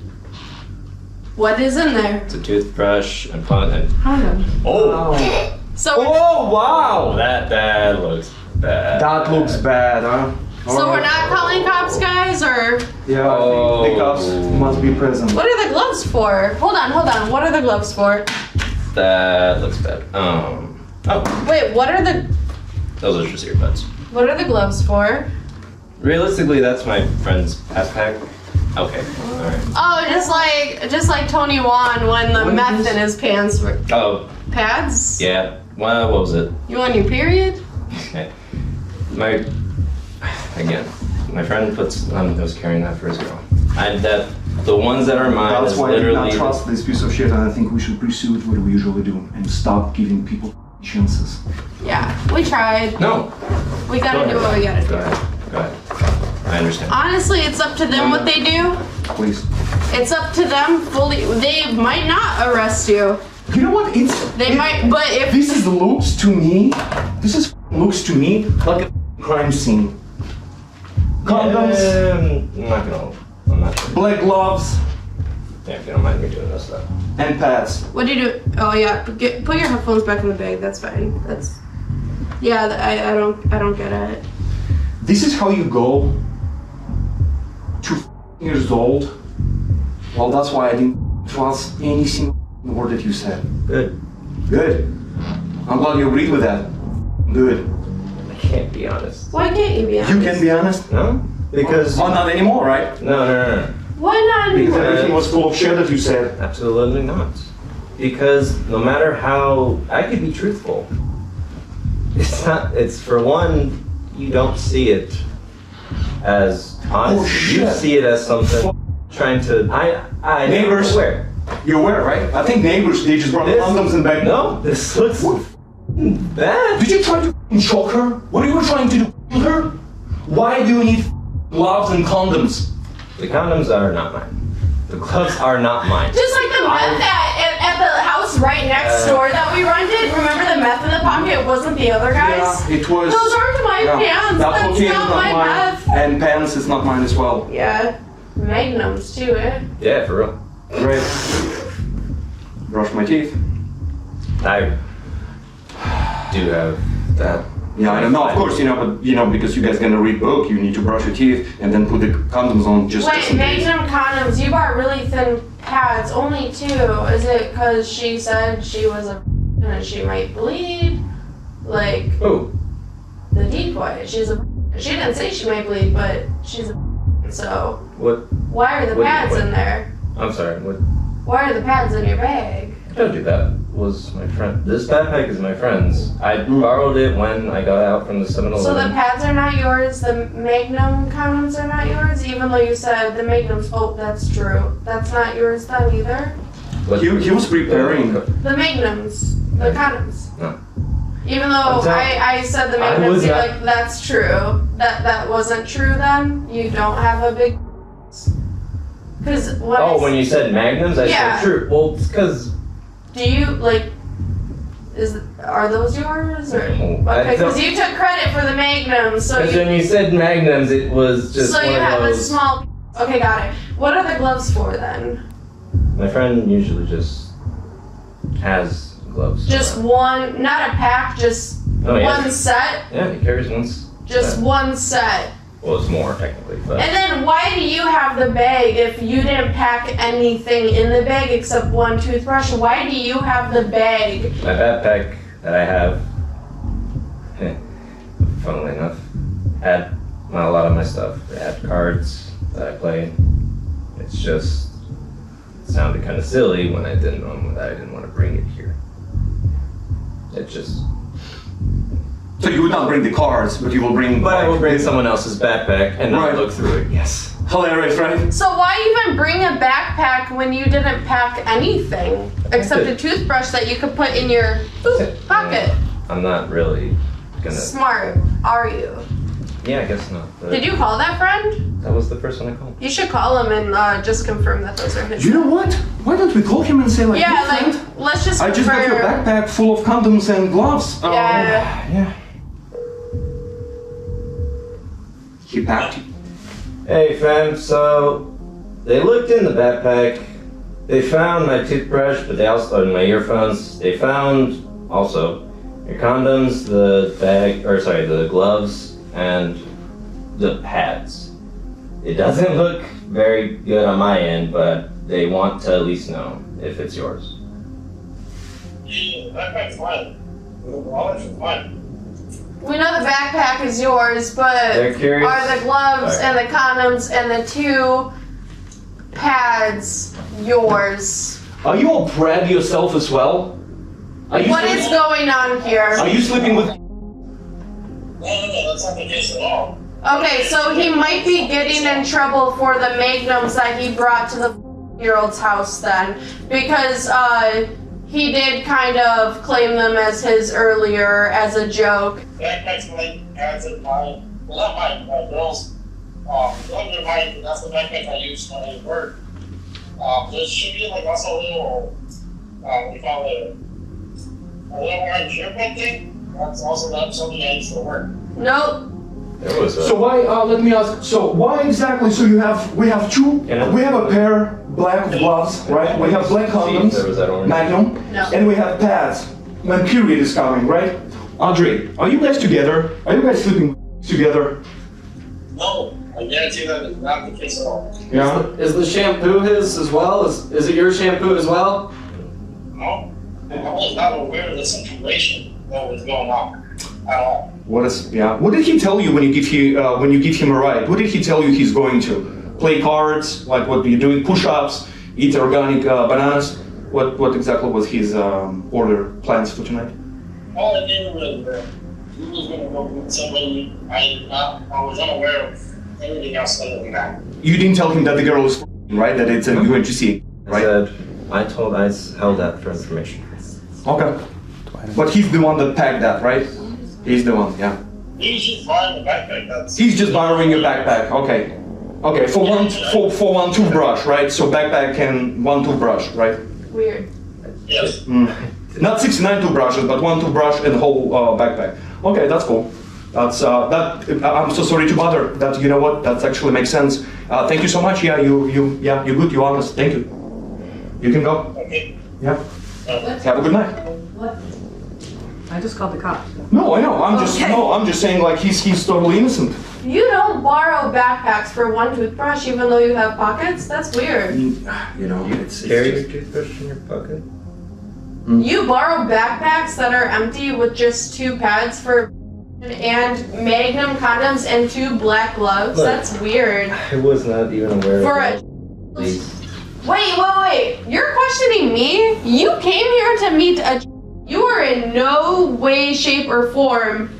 What is in there? It's a toothbrush and pot and... Oh! So oh, wow! That looks bad. That looks bad, huh? So we're not calling cops, guys, or? Yeah, I think the cops must be present. What are the gloves for? Hold on. What are the gloves for? That looks bad. Oh. Wait, what are the? Those are just earbuds. What are the gloves for? Realistically, that's my friend's backpack. Okay, alright. Oh, just like Tony Wan when the meth in his pants were. Oh. Pads? Yeah. Well, what was it? You on your period? My friend was carrying that for his girl. The ones that are mine That's is why I do literally... not trust this piece of shit, and I think we should pursue it what we usually do and stop giving people chances. Yeah, we tried. No. We gotta do what we gotta do. Go ahead. I understand. Honestly, it's up to them what they do. Please. It's up to them fully. They might not arrest you. You know what? They might, but if This looks to me like a crime scene. Condoms, I'm not sure. black gloves, Yeah, if you don't mind me doing this stuff. and pads. what do you do? Oh yeah, put your headphones back in the bag. That's fine. I don't get it. This is how you go to years old. Well, that's why I didn't trust any single word that you said. Good. Good. I'm glad you agreed with that. Good. I can't be honest. Why can't you be honest? You can be honest? No? Because... Oh, not anymore, right? No. Why not? Because anymore? everything was full of shit that you said. Absolutely not. Because no matter how... I could be truthful. It's for one, you don't see it as honest. Oh, shit. You see it as something trying to... I Neighbors. Where? You're aware, right? I think neighbors, they just brought condoms and back. No, this looks bad. Did you try to shock her? What are you trying to do? Kill her? Why do you need gloves and condoms? The condoms are not mine. The gloves are not mine. Just like the meth at the house right next door that we rented. Remember the meth in the pocket? It wasn't the other guys. Yeah, it was. Those aren't my pants. That That's cocaine is not not my mine. meth. And pants is not mine as well. Yeah, magnums too, eh? Yeah, for real. Great. Brush my teeth. I do have that. Yeah, I don't know, of course, but because you guys gonna read book, you need to brush your teeth and then put the condoms on just Wait, in case. magnum condoms. You bought really thin pads, only 2. Is it because she said she was a and she might bleed? Like Oh, the decoy. She didn't say she might bleed, but she's a so. what? Why are the What pads decoy? in there? I'm sorry, what? Why are the pads in your bag? I told you that was my friend. This backpack is my friend's. I borrowed it when I got out from the 7-Eleven. So the pads are not yours, the Magnum condoms are not yours, even though you said the Magnums, oh, that's true. That's not yours then either? What- He was preparing. The Magnums, the condoms. No. Even though I said the I Magnums, was you're not- like, that's true. That wasn't true then? You don't have a big... Because when Oh, when you said magnums, I Yeah. said true. Well, it's because do you, like... Are those yours? Or, No, I okay, because don't- you took credit for the Magnums, so when you... you said magnums, it was just So one you of have a those. small... Okay, got it. What are the gloves for then? My friend usually just has gloves. Just around. one, not a pack, just Oh, yeah. one set? Yeah, he carries once. Just one set. Well, it's more technically, but And then why do you have the bag if you didn't pack anything in the bag except one toothbrush? Why do you have the bag? my backpack that I have, funnily enough, had a lot of my stuff. It had cards that I played. It's just it sounded kind of silly when I didn't want to bring it here. It just. So you would not bring the cards, but you will bring... But I will bring someone else's backpack and not Right. look through it. Yes. Hilarious, right? So why even bring a backpack when you didn't pack anything except a toothbrush that you could put in your pocket? I'm not really gonna. Smart, are you? Yeah, I guess not. But Did you call that friend? That was the first one I called. You should call him and just confirm that those are his. You know what? Why don't we call him and say like, Yeah, "Hey, like, friend, let's just I just got your confirm. backpack full of condoms and gloves. Yeah. Yeah. He packed it. Hey fam, so they looked in the backpack. They found my toothbrush, but they also my earphones. They found also your condoms, the gloves, and the pads. It doesn't look very good on my end, but they want to at least know if it's yours. That's fine. All is fine. We know the backpack is yours, but They're curious. are the gloves Sorry. and the condoms and the 2 pads yours? Are you all proud of yourself as well? Are you What is going on here? Are you sleeping with... No, that's not the case at all. Okay, so he might be getting in trouble for the magnums that he brought to the year-old's house then, because he did kind of claim them as his earlier as a joke. Backpack's my parents and mine. Well, not mine, my girls. Under mine, that's the backpack I use when I work. There should be like also a little we found a little orange airplane thing. That's also not something I used to work. Nope. There was a. So why? Let me ask. So why exactly? So we have two. We have a pair black gloves, right? We have black condoms, There was that orange. Magnum, No. and we have pads. When period is coming, right? Andre, are you guys together? Are you guys sleeping together? No, I guarantee that is not the case at all. Yeah. Is the shampoo his as well? Is it your shampoo as well? No, I was not aware of this information that was going on at all. What is? Yeah. What did he tell you when you give him a ride? What did he tell you he's going to? Play cards? Like what you're doing? Push-ups? Eat organic bananas? What exactly was his order plans for tonight? All I knew was that he was going to go with somebody. I was unaware of anything else other than that. You didn't tell him that the girl is right? That it's you're going to see, right? I held that for information. Okay. But he's the one that packed that, right? He's the one, yeah. He's just buying the backpack. He's just borrowing your backpack. Okay. Okay. For one toothbrush, right? So backpack and one toothbrush, right? Weird. Yes. Not 69 toothbrushes, but one toothbrush and the whole backpack. Okay, that's cool. That's that. I'm so sorry to bother. That, you know what? That actually makes sense. Thank you so much. Yeah, you're good. You're honest. Thank you. You can go. Okay. Yeah. Have a good night. What? I just called the cops. No, I know. Okay. I'm just saying like he's totally innocent. You don't borrow backpacks for one toothbrush even though you have pockets? That's weird. You know, it's Carry just, your toothbrush in your pocket? You borrow backpacks that are empty with just 2 pads for and Magnum condoms and 2 black gloves. Look. That's weird. I was not even aware For of a that. Please. Wait. You're questioning me? You came here to meet a. You are in no way, shape, or form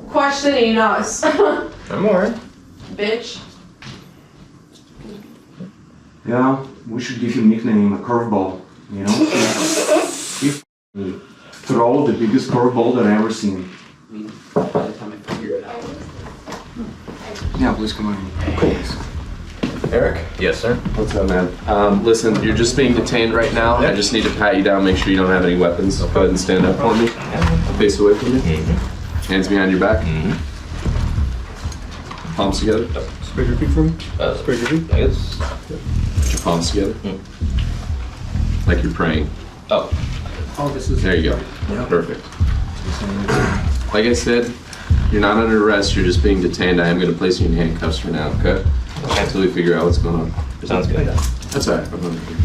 questioning us. I'm alright. Bitch. yeah, we should give him nickname a curveball. You know, he throw the biggest curveball that I ever seen. By the time I figure it out. Yeah, please come on. Cool. Eric? Yes, sir. What's up, man? Listen, you're just being detained right now. I just need to pat you down, make sure you don't have any weapons. Go ahead and stand up for me. Face away from me. Hands behind your back. Palms together. Spread your feet for me. Spread your feet. I guess. Put your palms together. Like you're praying. Oh. Oh, this is. There you go. Perfect. Like I said, you're not under arrest. You're just being detained. I am going to place you in handcuffs for now, okay? Until we figure out what's going on. Sounds good. That's all right. I'm under here.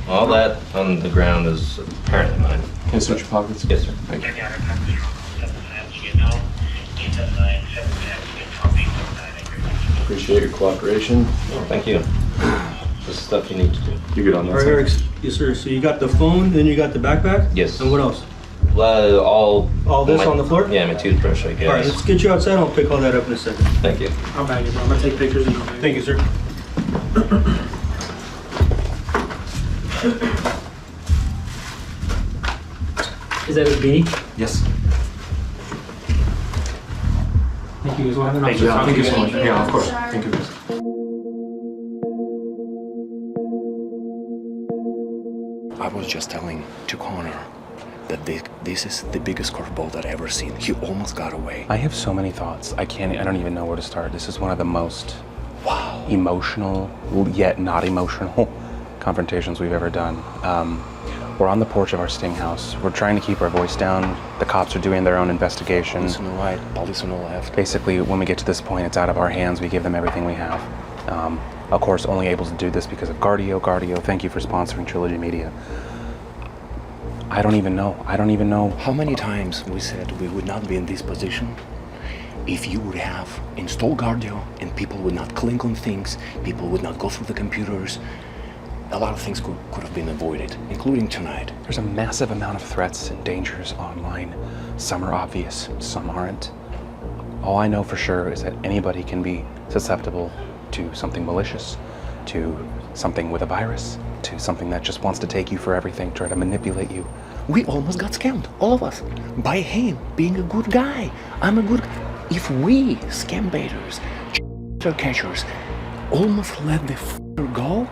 All that on the ground is apparently mine. Can I search your pockets? Yes, sir. Thank you. Appreciate your cooperation. Thank you. This is stuff you need to do. You're good on that All right, side? Eric. Yes, sir. So you got the phone, then you got the backpack? Yes. And what else? All All this my- on the floor? Yeah, my toothbrush, I guess. All right, let's get you outside. I'll pick all that up in a second. Thank you. I'll bag it, bro. I'm gonna take pictures and I'll bag it. Thank you, sir. Is that a beanie? Yes. Thank you. We'll have an Thank officer you. talk Thank to you so much. Thank you. Yeah, of course. Thank you, guys. I was just telling to Connor that this is the biggest curveball that I've ever seen. He almost got away. I have so many thoughts. I don't even know where to start. This is one of the most emotional, yet not emotional confrontations we've ever done. We're on the porch of our sting house. We're trying to keep our voice down. The cops are doing their own investigation. Police on the right, police on the left. Basically, when we get to this point, it's out of our hands. We give them everything we have. Of course, only able to do this because of Guardio. Thank you for sponsoring Trilogy Media. I don't even know. How many times we said we would not be in this position if you would have installed Guardio and people would not click on things, people would not go through the computers. A lot of things could have been avoided, including tonight. There's a massive amount of threats and dangers online. Some are obvious, some aren't. All I know for sure is that anybody can be susceptible to something malicious, to something with a virus, to something that just wants to take you for everything, try to manipulate you. We almost got scammed, all of us, by him being a good guy. I'm a good. If we, scambaiters, catchers, almost let the go,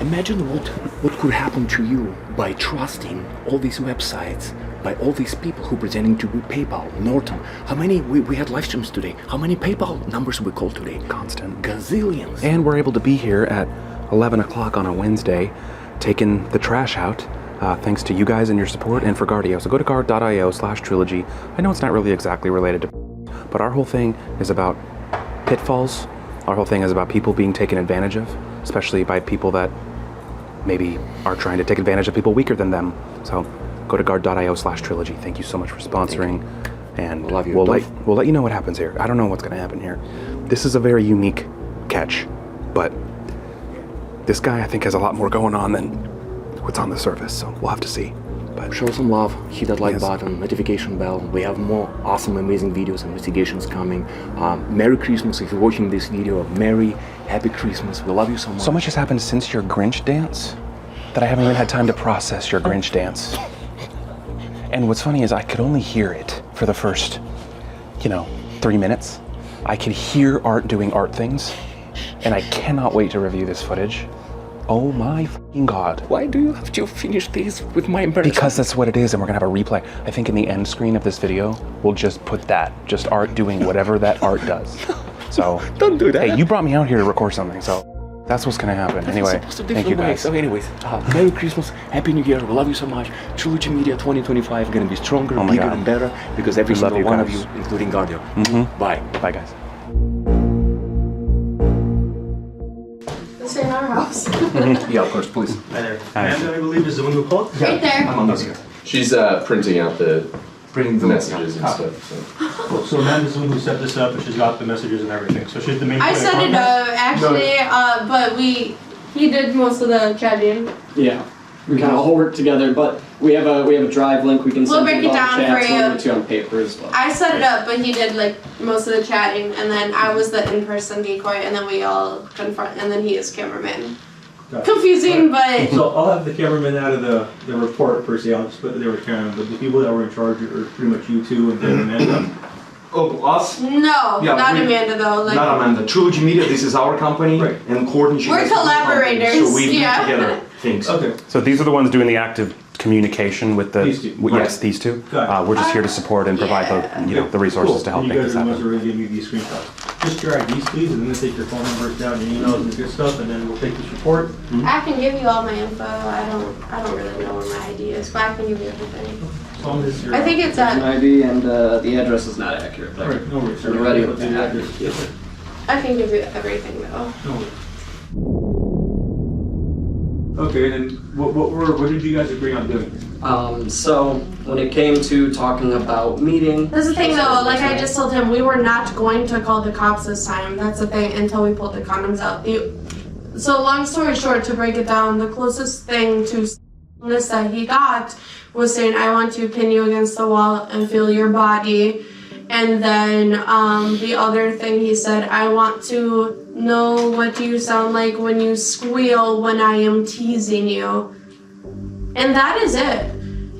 imagine what could happen to you by trusting all these websites, by all these people who pretending to be PayPal, Norton. How many, we had live streams today, how many PayPal numbers we called today? Constant. Gazillions. And we're able to be here at 11 o'clock on a Wednesday, taking the trash out, thanks to you guys and your support and for Guardio. So go to guard.io/trilogy. I know it's not really exactly related to, but our whole thing is about pitfalls. Our whole thing is about people being taken advantage of, especially by people that maybe are trying to take advantage of people weaker than them. So go to guard.io/trilogy. Thank you so much for sponsoring, and Love you. we'll let you know what happens here. I don't know what's going to happen here. This is a very unique catch, but this guy I think has a lot more going on than what's on the surface. So we'll have to see. But show some love, hit that like button, notification bell. We have more awesome, amazing videos, investigations coming. Merry Christmas if you're watching this video. Happy Christmas. We love you so much. So much has happened since your Grinch dance that I haven't even had time to process your Grinch dance. And what's funny is I could only hear it for the first, 3 minutes. I could hear Art doing Art things, and I cannot wait to review this footage. Oh my fucking God. Why do you have to finish this with my embarrassment? Because that's what it is, and we're gonna have a replay. I think in the end screen of this video, we'll just put that, just Art doing whatever that Art does. So, don't do that. Hey, you brought me out here to record something, so that's what's gonna happen. Anyway, thank you guys. So anyways, Merry Christmas, Happy New Year, we love you so much. Trilogy Media 2025 gonna be stronger, bigger and better, because every single one of you, including Guardio. Bye. Bye guys. This ain't our house. Yeah, of course, please. Hi there. Amanda, I believe, is the one who called? Right there. I'm on this here. She's printing out the messages and stuff. So Amanda's the one who set this up, and she's got the messages and everything. So she's the main. I set it up actually, but he did most of the chatting. Yeah, we kind of all work together, but we have a drive link we can We'll send break you it all down the chats. for you. We'll give it to you on paper as well. I set it up, but he did like most of the chatting, and then I was the in-person decoy, and then we all confront, and then he is cameraman. Gotcha. Confusing, but So I'll have the cameraman out of the report per se. I'll just put they were cameramen, but the people that were in charge are pretty much you two and then Amanda. Oh, us? no, Yeah, not Amanda though. Like Not Amanda. Trilogy Media, this is our company, Right. and Courtney, she We're has her own company, collaborators, so we do yeah. together things. Okay. So these are the ones doing the active communication with the. These two. Yes, these two. Got it. We're just here to support and provide the resources to help You make guys this are the ones happen. who already gave me these screenshots. Just your IDs, please, and then take your phone numbers down, your emails, and good stuff, and then we'll take this report. I can give you all my info. I don't really know where my ID is, but I can give you everything. As long as you're. I think it's An at. ID and the address is not accurate. All right, no worries. Sir. We're ready with We'll do that. that. Yes, sir. I can give you everything though. No worries. Okay, then what did you guys agree on doing? So when it came to talking about meeting, That's the thing though, like I just told him, we were not going to call the cops this time. That's the thing, until we pulled the condoms out. So long story short, to break it down, the closest thing to this that he got was saying, I want to pin you against the wall and feel your body. And then the other thing he said, I want to know what you sound like when you squeal when I am teasing you. And that is it.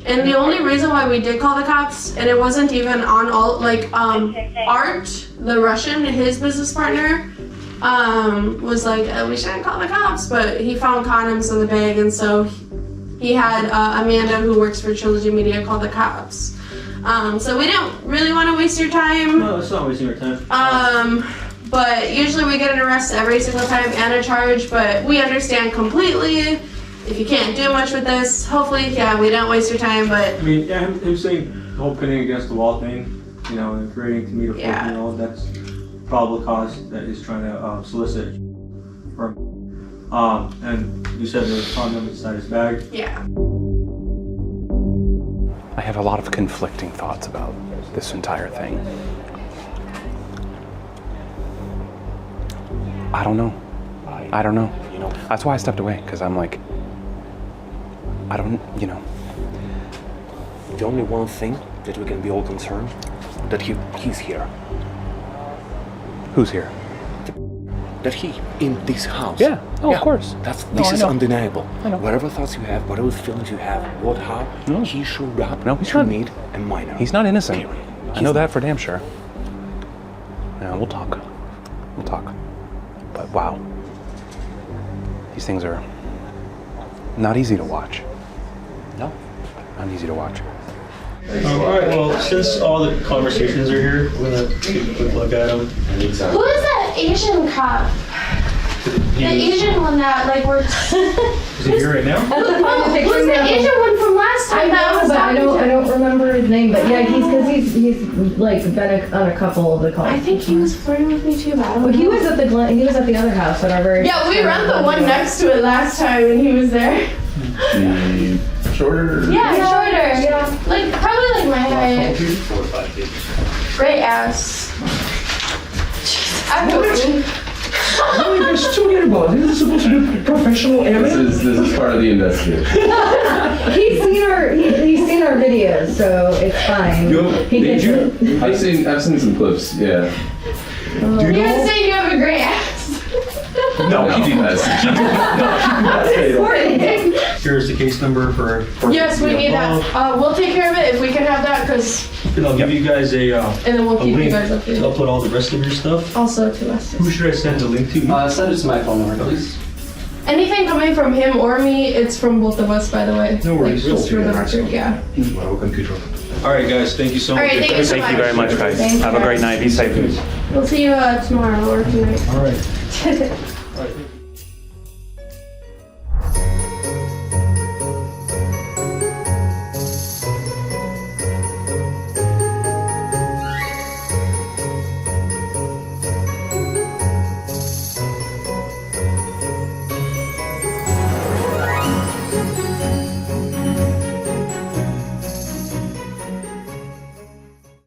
And the only reason why we did call the cops, and it wasn't even on all, like, Art, the Russian, his business partner, was like, we shouldn't call the cops, but he found condoms in the bag, and so he had Amanda, who works for Trilogy Media, call the cops. So we don't really want to waste your time. No, it's not wasting your time. But usually we get an arrest every single time and a charge, but we understand completely. If you can't do much with this, hopefully, yeah, we don't waste your time, but... I mean, yeah, him saying the whole pinning against the wall thing, and creating to meet a fortune and all, that's probable cause that he's trying to solicit from. And you said there was a condom inside his bag. Yeah. I have a lot of conflicting thoughts about this entire thing. I don't know. That's why I stepped away, because I'm like, I don't. The only one thing that we can be all concerned, that he's here. Who's here? that he in this house. Yeah. Oh, of course. This I is know. undeniable. I know. Whatever thoughts you have, whatever feelings you have, how he showed up No, he's to not. meet a minor. He's not innocent. Period. I know that for damn sure. Yeah, we'll talk. We'll talk. But wow. These things are not easy to watch. No. Not easy to watch. Alright, well, since all the conversations are here, we're gonna take a quick look at them. Who is that Asian cop? The Asian one that like works. Is he here right now? Who's the Asian one from last I time that know, was but talking I to? don't remember his name. But yeah, he's like been on a couple of the calls. I think he was flirting with me too, but I don't Well, he know. was at the other house at our very. Yeah, we rent the one next to it last time and he was there. Shorter. Yeah, shorter. Yeah. Like probably like my height. 4 or 5 feet. Great ass. I'm What are you guys talking about? This is supposed to be professional area. This is part of the investigation. He's seen our videos, so it's fine. He Did gets you? it. I've seen some clips. Yeah. Do You guys say you have a great ass. No, he does. Here's the case number for. Yes, we need that. We'll take care of it if we can have that, because And I'll give you guys a and then we'll keep you link guys to updated. upload all the rest of your stuff. Also to us. Who should I send the link to? Send it to my phone number, please. Anything coming from him or me, it's from both of us, by the way. No worries. Like, just for the record, yeah. Alright guys, thank you so All much. right, thank you so much. Thank you very much, guys. Thank Have a you. great night. Be safe. We'll see you tomorrow or tonight. Alright.